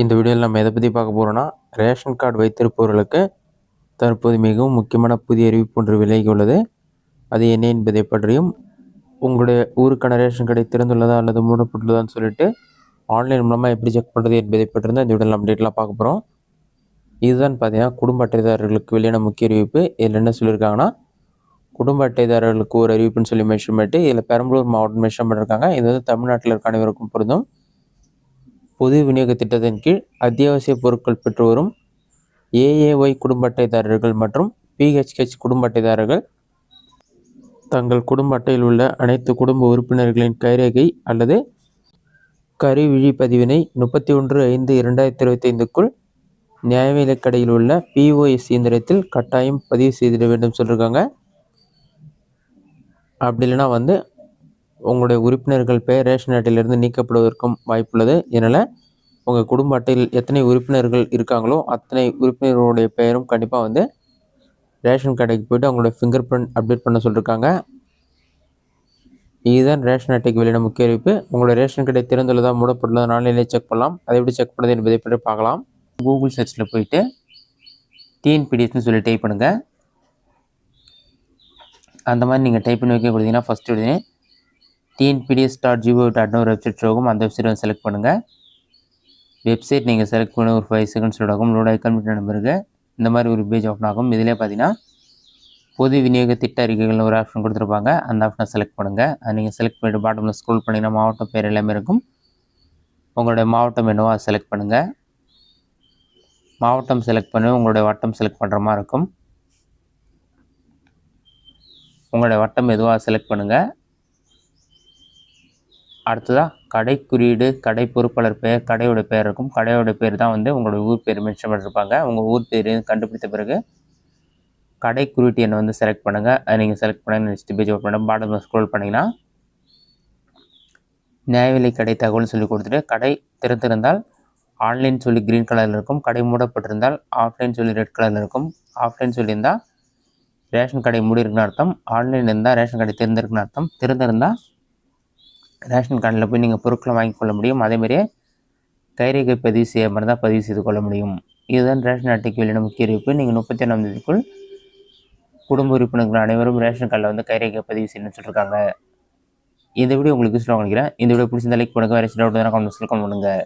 இந்த வீடியோவில் நம்ம எதை பற்றி பார்க்க போகிறோன்னா, ரேஷன் கார்டு வைத்திருப்பவர்களுக்கு தற்போது மிகவும் முக்கியமான புதிய அறிவிப்பு ஒன்று விலகி உள்ளது. அது என்ன என்பதை பற்றியும், உங்களுடைய ஊருக்கான ரேஷன் கடை திறந்துள்ளதா அல்லது மூடப்பட்டுள்ளதான்னு சொல்லிட்டு ஆன்லைன் மூலமாக எப்படி செக் பண்ணுறது என்பதை பற்றி தான் இந்த வீடியோவில் நம்ம டீட்டெயிலாக பார்க்க போகிறோம். இதுதான் பார்த்தீங்கன்னா குடும்ப அட்டைதாரர்களுக்கு வெளியான முக்கிய அறிவிப்பு. இதில் என்ன சொல்லியிருக்காங்கன்னா, குடும்ப அட்டைதாரர்களுக்கு ஒரு அறிவிப்புன்னு சொல்லி மென்ஷன் பண்ணிட்டு இதில் பெரம்பலூர் மாவட்டம் மென்ஷன் பண்ணியிருக்காங்க. இது வந்து தமிழ்நாட்டில் இருக்க அனைவருக்கும் பொருந்தும். பொது விநியோக திட்டத்தின் கீழ் அத்தியாவசிய பொருட்கள் பெற்று வரும் ஏஏஒய் குடும்ப அட்டைதாரர்கள் மற்றும் பிஹெச்ஹெச் குடும்ப அட்டைதாரர்கள் தங்கள் குடும்ப அட்டையில் உள்ள அனைத்து குடும்ப உறுப்பினர்களின் கைரேகை அல்லது கருவிழி பதிவினை 31/5/2025க்குள் நியாய விலைக் கடையில் உள்ள பிஓஎஸ் இயந்திரத்தில் கட்டாயம் பதிவு செய்திட வேண்டும் சொல்லியிருக்காங்க. அப்படி இல்லைனா வந்து உங்களுடைய உறுப்பினர்கள் பெயர் ரேஷன் அட்டையிலிருந்து நீக்கப்படுவதற்கும் வாய்ப்புள்ளது. இதனால் உங்கள் குடும்ப அட்டையில் எத்தனை உறுப்பினர்கள் இருக்காங்களோ அத்தனை உறுப்பினர்களுடைய பெயரும் கண்டிப்பாக வந்து ரேஷன் கடைக்கு போய்ட்டு அவங்களுடைய ஃபிங்கர் பிரிண்ட் அப்டேட் பண்ண சொல்லியிருக்காங்க. இதுதான் ரேஷன் அட்டைக்கு வெளியான முக்கிய அறிவிப்பு. உங்களுடைய ரேஷன் கடை திறந்துள்ளதா மூடப்பட்டுள்ளதா ஆன்லைனில் செக் பண்ணலாம். அதை எப்படி செக் பண்ணுறது என்பதை பற்றி பார்க்கலாம். கூகுள் சர்ச்சில் போயிட்டு டிஎன்பிடிஎஸ்ன்னு சொல்லி டைப் பண்ணுங்கள். அந்த மாதிரி நீங்கள் டைப் பண்ணி வைக்க கொடுத்தீங்கன்னா ஃபஸ்ட்டு உடனே tnpds.gov.in ஒரு வெப்சைட் ஆகும். அந்த வெப்சைட் செலக்ட் பண்ணுங்கள். வெப்சைட் நீங்கள் செலக்ட் பண்ண ஒரு 5 செகண்ட்ஸ் ஆகும். லோட் ஐக்கான் நம்பருக்கு இந்த மாதிரி ஒரு பேஜ் ஓப்பன் ஆகும். இதிலே பார்த்தீங்கன்னா பொது விநியோக திட்ட அறிக்கைகள் ஒரு ஆப்ஷன் கொடுத்துருப்பாங்க. அந்த ஆப்ஷனை செலக்ட் பண்ணுங்கள். அது நீங்கள் செலக்ட் பண்ணிவிட்டு பாட்டமில் ஸ்க்ரோல் பண்ணிங்கன்னா மாவட்டம் பேர் எல்லாமே இருக்கும். உங்களுடைய மாவட்டம் என்னவோ அதை செலக்ட் பண்ணுங்கள். மாவட்டம் செலக்ட் பண்ணி உங்களுடைய வட்டம் செலக்ட் பண்ணுற மாதிரி இருக்கும். உங்களுடைய வட்டம் எதுவோ அதை செலக்ட் பண்ணுங்கள். அடுத்ததாக கடை குறியீடு, கடை பொறுப்பாளர் பெயர், கடையோட பேர் இருக்கும். கடையோட பேர் தான் வந்து உங்களோட ஊர் பேர் மென்ஷன் பண்ணியிருப்பாங்க. உங்கள் ஊர் பேர் கண்டுபிடித்த பிறகு கடை குறியீட்டு எண்ணை வந்து செலக்ட் பண்ணுங்கள். அதை நீங்கள் செலக்ட் பண்ணி நெக்ஸ்ட் பேஜ் ஓப்பன் பண்ண பாட்டமில் ஸ்க்ரோல் பண்ணிங்கன்னா நியாய விலை கடை தகவல்னு சொல்லி கொடுத்துட்டு கடை திறந்திருந்தால் ஆன்லைன் சொல்லி க்ரீன் கலரில் இருக்கும். கடை மூடப்பட்டிருந்தால் ஆஃப்லைன் சொல்லி ரெட் கலரில் இருக்கும். ஆஃப்லைன் சொல்லியிருந்தால் ரேஷன் கடை மூடி இருக்குன்னு அர்த்தம். ஆன்லைன் இருந்தால் ரேஷன் கடை திறந்திருக்குன்னு அர்த்தம். திறந்திருந்தால் ரேஷன் கடையில் போய் நீங்கள் பொருட்களை வாங்கி கொள்ள முடியும். அதேமாதிரியே கைரேகை பதிவு செய்ய மாதிரி தான் பதிவு செய்து கொள்ள முடியும். இதுதான் ரேஷன் அட்டைக்கு வெளியான முக்கிய அறிவிப்பு. நீங்கள் 31ஆம் தேதிக்குள் குடும்ப உறுப்பினர்கள் அனைவரும் ரேஷன் கார்டில் வந்து கைரேகை பதிவு செய்யணும்னு சொல்லியிருக்காங்க. இந்த வீடியோ உங்களுக்கு யூஸ்ஃபுல்லாக நினைக்கிறேன். இந்த வீடியோ பிடிச்சிருந்தா லைக் பண்ணுங்கள். வேறு சில டவுட் கமெண்ட்ஸில் கமெண்ட் பண்ணுங்கள்.